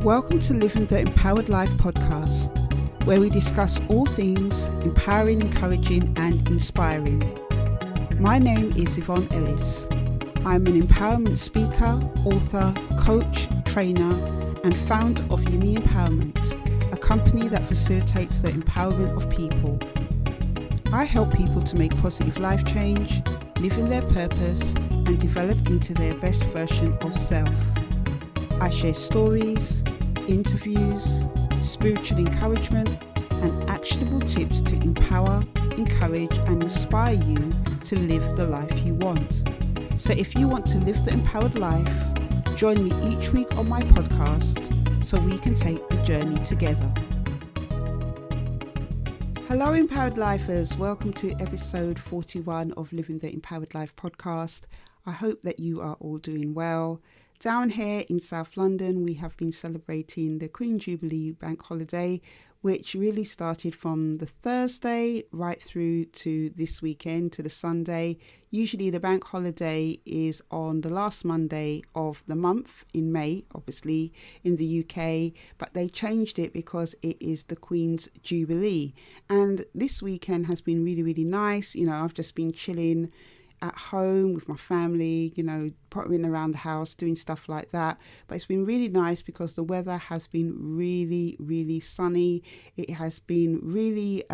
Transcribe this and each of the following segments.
Welcome to Living the Empowered Life podcast, where we discuss all things empowering, encouraging and inspiring. My name is Yvonne Ellis. I'm an empowerment speaker, author, coach, trainer and founder of Yumi Empowerment, a company that facilitates the empowerment of people. I help people to make positive life change, live in their purpose and develop into their best version of self. I share stories, interviews, spiritual encouragement and actionable tips to empower, encourage and inspire you to live the life you want. So if you want to live the empowered life, join me each week on my podcast so we can take the journey together. Hello Empowered Lifers, welcome to episode 41 of Living the Empowered Life podcast. I hope that you are all doing well. Down here in South London, we have been celebrating the Queen Jubilee bank holiday, which really started from the Thursday right through to this weekend, to the Sunday. Usually the bank holiday is on the last Monday of the month in May, obviously in the UK, but they changed it because it is the Queen's Jubilee. And this weekend has been really, really nice. You know, I've just been chilling at home with my family, you know, pottering around the house, doing stuff like that. But it's been really nice because the weather has been really, really sunny. It has been really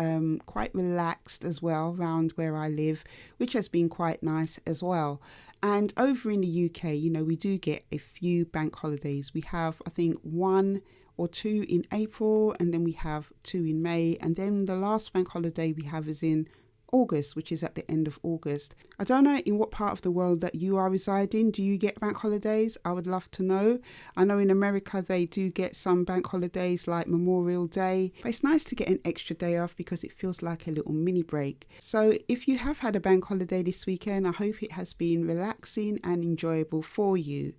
quite relaxed as well around where I live, which has been quite nice as well. And over in the UK, you know, we do get a few bank holidays. We have, I think, 1 or 2 in April, and then we have 2 in May. And then the last bank holiday we have is in August, which is at the end of August. I don't know in what part of the world that you are residing. Do you get bank holidays? I would love to know. I know in America they do get some bank holidays like Memorial Day, but it's nice to get an extra day off because it feels like a little mini break. So if you have had a bank holiday this weekend, I hope it has been relaxing and enjoyable for you.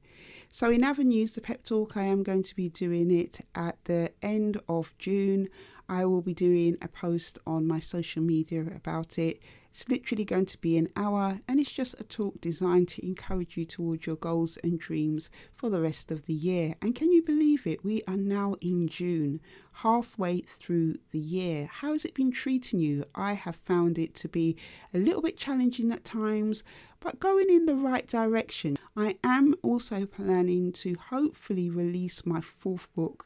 So in other news, the pep talk, I am going to be doing it at the end of June. I will be doing a post on my social media about it. It's literally going to be an hour and it's just a talk designed to encourage you towards your goals and dreams for the rest of the year. And can you believe it? We are now in June, halfway through the year. How has it been treating you? I have found it to be a little bit challenging at times, but going in the right direction. I am also planning to hopefully release my 4th book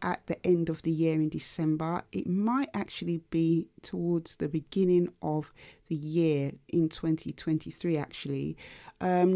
at the end of the year in December. It might actually be towards the beginning of the year in 2023 actually,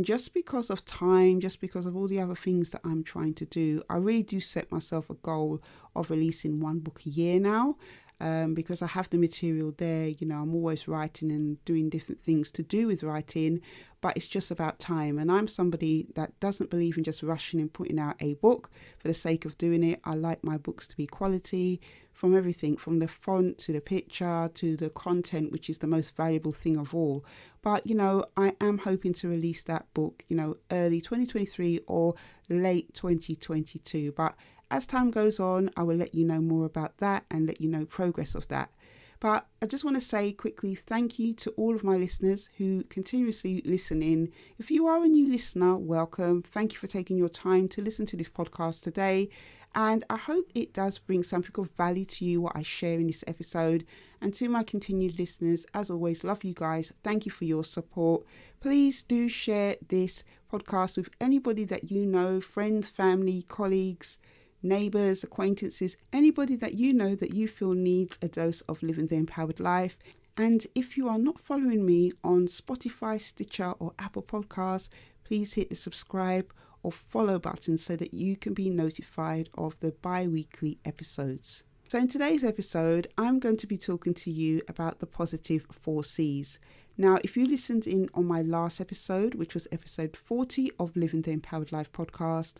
just because of time, just because of all the other things that I'm trying to do. I really do set myself a goal of releasing 1 book a year now. Because I have the material there, you know, I'm always writing and doing different things to do with writing, but it's just about time. And I'm somebody that doesn't believe in just rushing and putting out a book for the sake of doing it. I like my books to be quality, from everything, from the font to the picture to the content, which is the most valuable thing of all. But, you know, I am hoping to release that book, you know, early 2023 or late 2022. But as time goes on, I will let you know more about that and let you know progress of that. But I just want to say quickly, thank you to all of my listeners who continuously listen in. If you are a new listener, welcome. Thank you for taking your time to listen to this podcast today. And I hope it does bring something of value to you, what I share in this episode. And to my continued listeners, as always, love you guys. Thank you for your support. Please do share this podcast with anybody that you know, friends, family, colleagues, neighbours, acquaintances, anybody that you know that you feel needs a dose of living the empowered life. And if you are not following me on Spotify, Stitcher or Apple Podcasts, please hit the subscribe or follow button so that you can be notified of the bi-weekly episodes. So in today's episode, I'm going to be talking to you about the positive 4 C's. Now, if you listened in on my last episode, which was episode 40 of Living the Empowered Life podcast,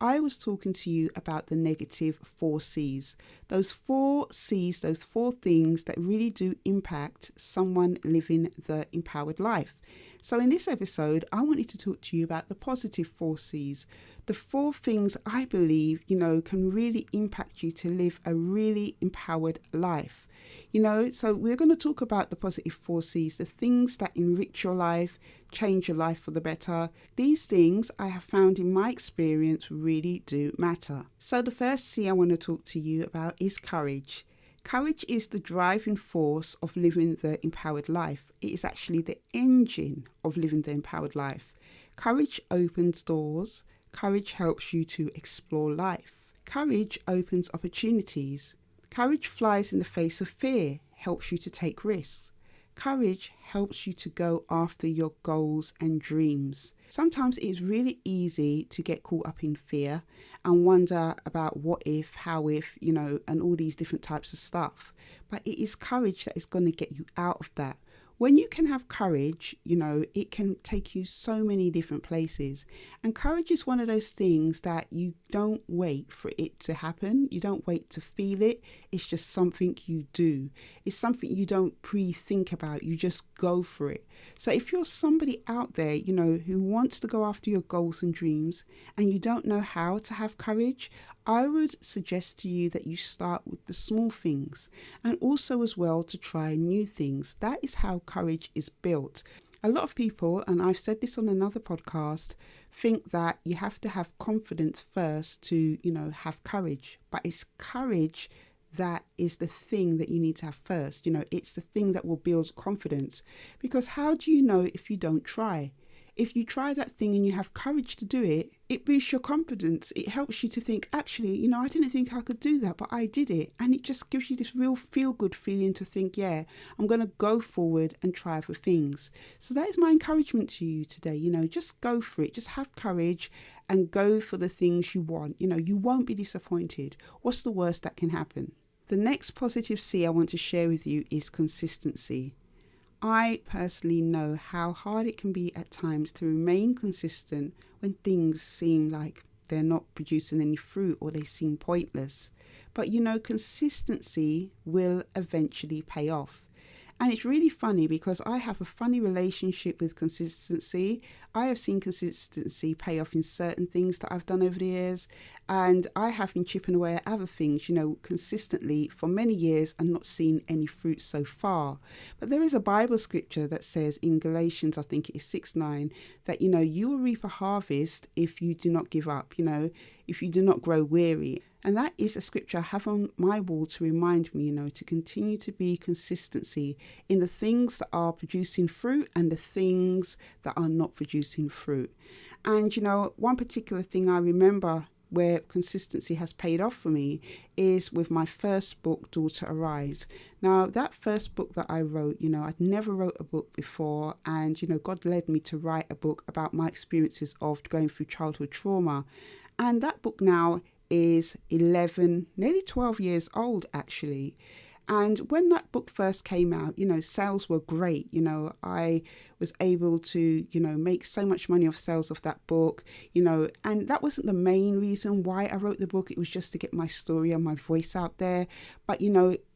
I was talking to you about the negative 4 C's. Those 4 C's, those 4 things that really do impact someone living the empowered life. So in this episode, I wanted to talk to you about the positive 4 C's. the 4 things I believe, can really impact you to live a really empowered life. So we're going to talk about the positive 4 C's, the things that enrich your life, change your life for the better. These things I have found in my experience really do matter. So the first C I want to talk to you about is courage. Courage is the driving force of living the empowered life. It is actually the engine of living the empowered life. Courage opens doors. Courage helps you to explore life. Courage opens opportunities. Courage flies in the face of fear, helps you to take risks. Courage helps you to go after your goals and dreams. Sometimes it is really easy to get caught up in fear and wonder about what if, how if, and all these different types of stuff. But it is courage that is going to get you out of that. When you can have courage, it can take you so many different places. And courage is one of those things that you don't wait for it to happen. You don't wait to feel it. It's just something you do. It's something you don't pre-think about. You just go for it. So if you're somebody out there, who wants to go after your goals and dreams and you don't know how to have courage, I would suggest to you that you start with the small things and also as well to try new things. That is how courage is built. A lot of people, and I've said this on another podcast, think that you have to have confidence first to, have courage. But it's courage that is the thing that you need to have first. It's the thing that will build confidence. Because how do you know if you don't try? If you try that thing and you have courage to do it, it boosts your confidence. It helps you to think, actually, I didn't think I could do that, but I did it. And it just gives you this real feel-good feeling to think, yeah, I'm going to go forward and try for things. So that is my encouragement to you today. Just go for it. Just have courage and go for the things you want. You won't be disappointed. What's the worst that can happen? The next positive C I want to share with you is consistency. I personally know how hard it can be at times to remain consistent when things seem like they're not producing any fruit or they seem pointless. But consistency will eventually pay off. And it's really funny because I have a funny relationship with consistency. I have seen consistency pay off in certain things that I've done over the years. And I have been chipping away at other things, consistently for many years and not seen any fruit so far. But there is a Bible scripture that says in Galatians, I think it is 6:9, that, you will reap a harvest if you do not give up, if you do not grow weary. And that is a scripture I have on my wall to remind me, to continue to be consistency in the things that are producing fruit and the things that are not producing fruit. And, one particular thing I remember where consistency has paid off for me is with my first book, Daughter Arise. Now, that first book that I wrote, I'd never wrote a book before. And, God led me to write a book about my experiences of going through childhood trauma. And that book now is 11, nearly 12 years old, actually. And when that book first came out, sales were great. I was able to, make so much money off sales of that book, and that wasn't the main reason why I wrote the book. It was just to get my story and my voice out there. But,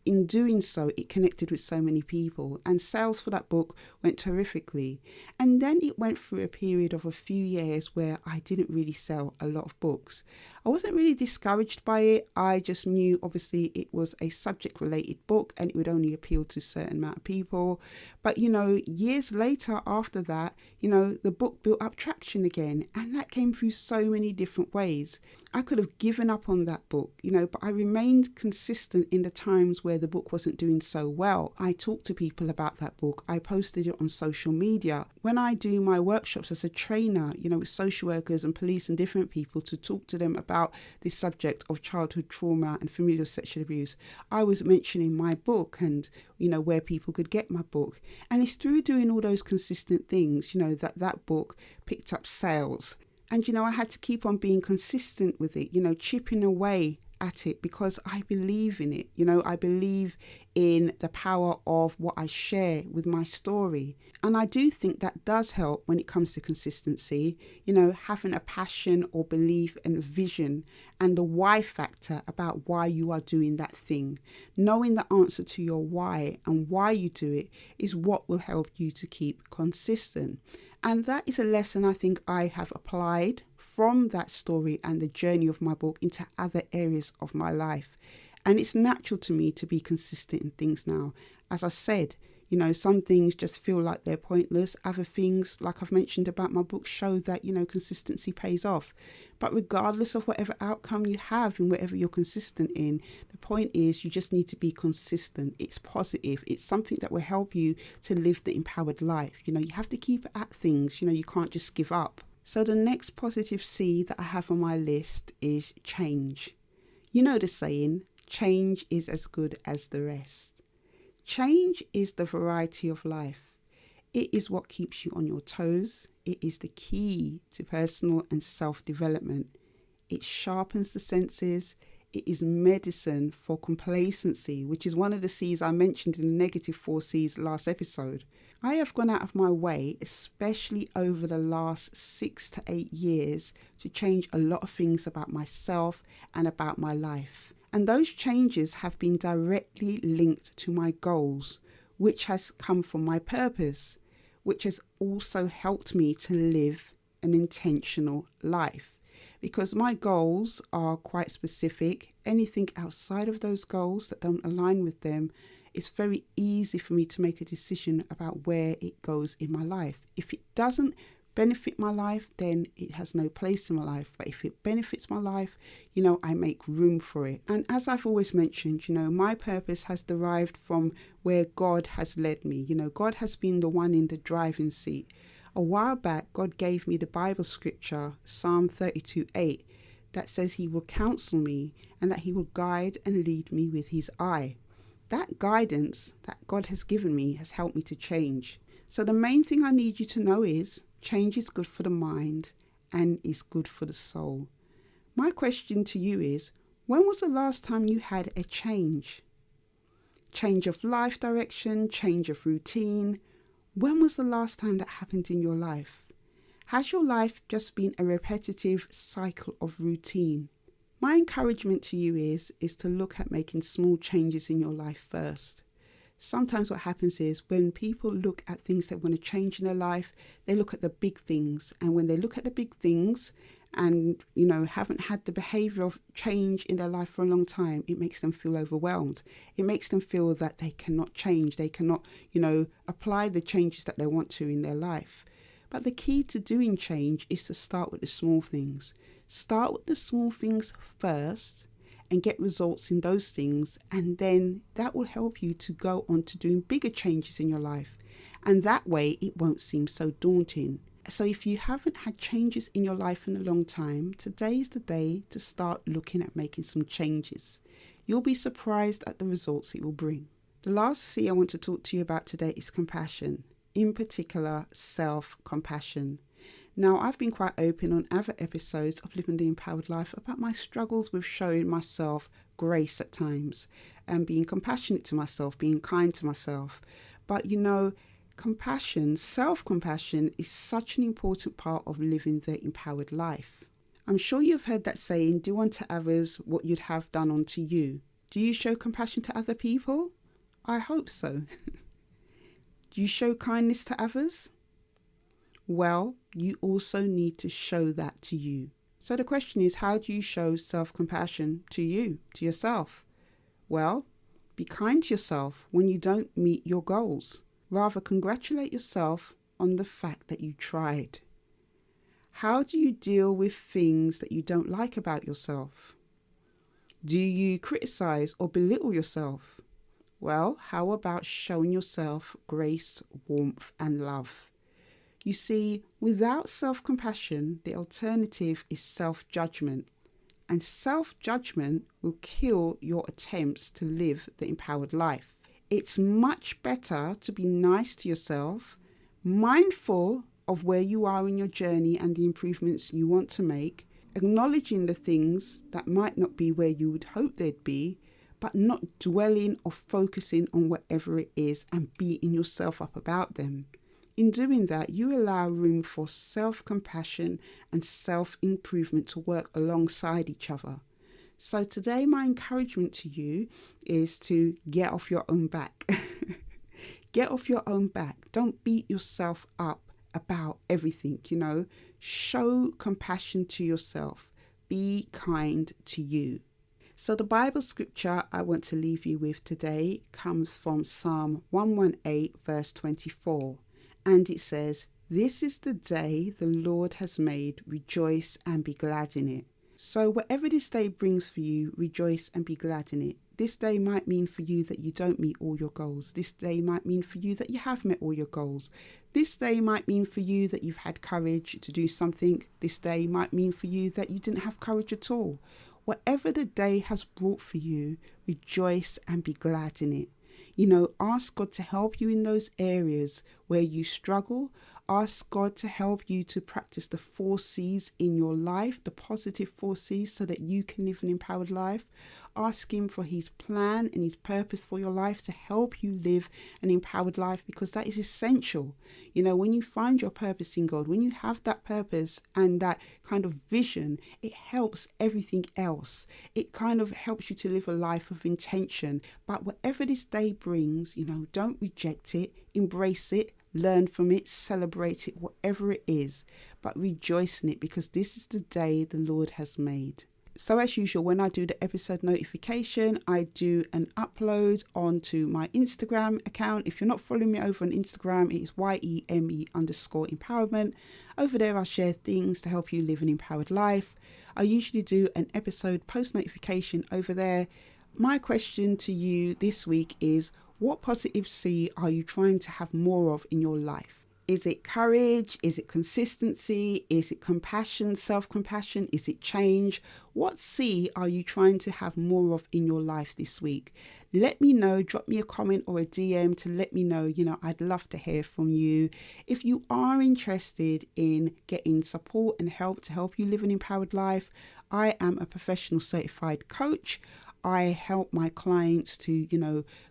in doing so, it connected with so many people, and sales for that book went terrifically. And then it went through a period of a few years where I didn't really sell a lot of books. I wasn't really discouraged by it. I just knew, obviously, it was a subject-related book and it would only appeal to a certain amount of people. But, years later after that, the book built up traction again, and that came through so many different ways. I could have given up on that book, but I remained consistent in the times where the book wasn't doing so well. I talked to people about that book. I posted it on social media. When I do my workshops as a trainer, with social workers and police and different people to talk to them about this subject of childhood trauma and familial sexual abuse, I was mentioning my book and, where people could get my book. And it's through doing all those consistent things, that book picked up sales. And, I had to keep on being consistent with it, chipping away at it because I believe in it. I believe in the power of what I share with my story. And I do think that does help when it comes to consistency, having a passion or belief and vision and the why factor about why you are doing that thing. Knowing the answer to your why and why you do it is what will help you to keep consistent. And that is a lesson I think I have applied from that story and the journey of my book into other areas of my life. And it's natural to me to be consistent in things now. As I said, some things just feel like they're pointless. Other things, like I've mentioned about my book, show that, consistency pays off. But regardless of whatever outcome you have in whatever you're consistent in, the point is you just need to be consistent. It's positive. It's something that will help you to live the empowered life. You have to keep at things. You can't just give up. So the next positive C that I have on my list is change. You know the saying, change is as good as the rest. Change is the variety of life. It is what keeps you on your toes. It is the key to personal and self-development. It sharpens the senses. It is medicine for complacency, which is one of the C's I mentioned in the negative 4 C's last episode. I have gone out of my way, especially over the last 6 to 8 years, to change a lot of things about myself and about my life. And those changes have been directly linked to my goals, which has come from my purpose, which has also helped me to live an intentional life. Because my goals are quite specific. Anything outside of those goals that don't align with them, it's very easy for me to make a decision about where it goes in my life. If it doesn't benefit my life, then it has no place in my life. But if it benefits my life, I make room for it. And as I've always mentioned, my purpose has derived from where God has led me. God has been the one in the driving seat. A while back, God gave me the Bible scripture, Psalm 32:8, that says he will counsel me and that he will guide and lead me with his eye. That guidance that God has given me has helped me to change. So the main thing I need you to know is change is good for the mind and is good for the soul. My question to you is, when was the last time you had a change? Change of life direction, change of routine. When was the last time that happened in your life? Has your life just been a repetitive cycle of routine? My encouragement to you is to look at making small changes in your life first. Sometimes what happens is when people look at things they want to change in their life, they look at the big things. And when they look at the big things and, haven't had the behavior of change in their life for a long time, it makes them feel overwhelmed. It makes them feel that they cannot change. They cannot, apply the changes that they want to in their life. But the key to doing change is to start with the small things. Start with the small things first and get results in those things, and then that will help you to go on to doing bigger changes in your life. And that way it won't seem so daunting. So if you haven't had changes in your life in a long time, today is the day to start looking at making some changes. You'll be surprised at the results it will bring. The last C I want to talk to you about today is compassion, in particular self-compassion. Now, I've been quite open on other episodes of Living the Empowered Life about my struggles with showing myself grace at times and being compassionate to myself, being kind to myself. But compassion, self-compassion is such an important part of living the empowered life. I'm sure you've heard that saying, do unto others what you'd have done unto you. Do you show compassion to other people? I hope so. Do you show kindness to others? Well, you also need to show that to you. So the question is, how do you show self-compassion to you, to yourself? Well, be kind to yourself when you don't meet your goals. Rather, congratulate yourself on the fact that you tried. How do you deal with things that you don't like about yourself? Do you criticize or belittle yourself? Well, how about showing yourself grace, warmth, and love? You see, without self-compassion, the alternative is self-judgment. And self-judgment will kill your attempts to live the empowered life. It's much better to be nice to yourself, mindful of where you are in your journey and the improvements you want to make, acknowledging the things that might not be where you would hope they'd be, but not dwelling or focusing on whatever it is and beating yourself up about them. In doing that, you allow room for self-compassion and self-improvement to work alongside each other. So today, my encouragement to you is to get off your own back. Get off your own back. Don't beat yourself up about everything, Show compassion to yourself. Be kind to you. So the Bible scripture I want to leave you with today comes from Psalm 118 verse 24. And it says, "This is the day the Lord has made. Rejoice and be glad in it." So whatever this day brings for you, rejoice and be glad in it. This day might mean for you that you don't meet all your goals. This day might mean for you that you have met all your goals. This day might mean for you that you've had courage to do something. This day might mean for you that you didn't have courage at all. Whatever the day has brought for you, rejoice and be glad in it. Ask God to help you in those areas where you struggle. Ask God to help you to practice the 4 C's in your life, the positive 4 C's, so that you can live an empowered life. Ask Him for His plan and His purpose for your life to help you live an empowered life, because that is essential. When you find your purpose in God, when you have that purpose and that kind of vision, it helps everything else. It kind of helps you to live a life of intention. But whatever this day brings, don't reject it, embrace it, learn from it, celebrate it, whatever it is, but rejoice in it, because this is the day the Lord has made. So as usual, when I do the episode notification, I do an upload onto my Instagram account. If you're not following me over on Instagram, it is YEME_empowerment. Over there, I share things to help you live an empowered life. I usually do an episode post notification over there. My question to you this week is, what positive C are you trying to have more of in your life? Is it courage? Is it consistency? Is it compassion, self-compassion? Is it change? What C are you trying to have more of in your life this week? Let me know. Drop me a comment or a DM to let me know. I'd love to hear from you. If you are interested in getting support and help to help you live an empowered life, I am a professional certified coach. I help my clients to,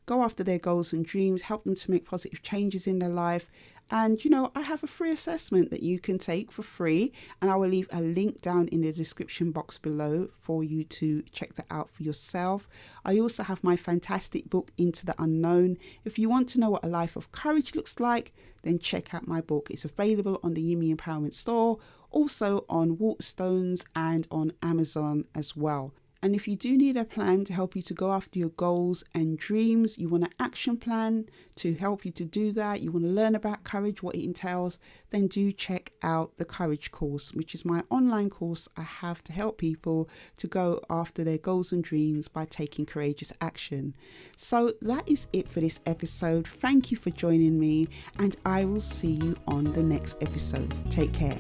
go after their goals and dreams, help them to make positive changes in their life. And, I have a free assessment that you can take for free, and I will leave a link down in the description box below for you to check that out for yourself. I also have my fantastic book, Into the Unknown. If you want to know what a life of courage looks like, then check out my book. It's available on the Yumi Empowerment Store, also on Waterstones and on Amazon as well. And if you do need a plan to help you to go after your goals and dreams, you want an action plan to help you to do that, you want to learn about courage, what it entails, then do check out the Courage course, which is my online course I have to help people to go after their goals and dreams by taking courageous action. So that is it for this episode. Thank you for joining me, and I will see you on the next episode. Take care.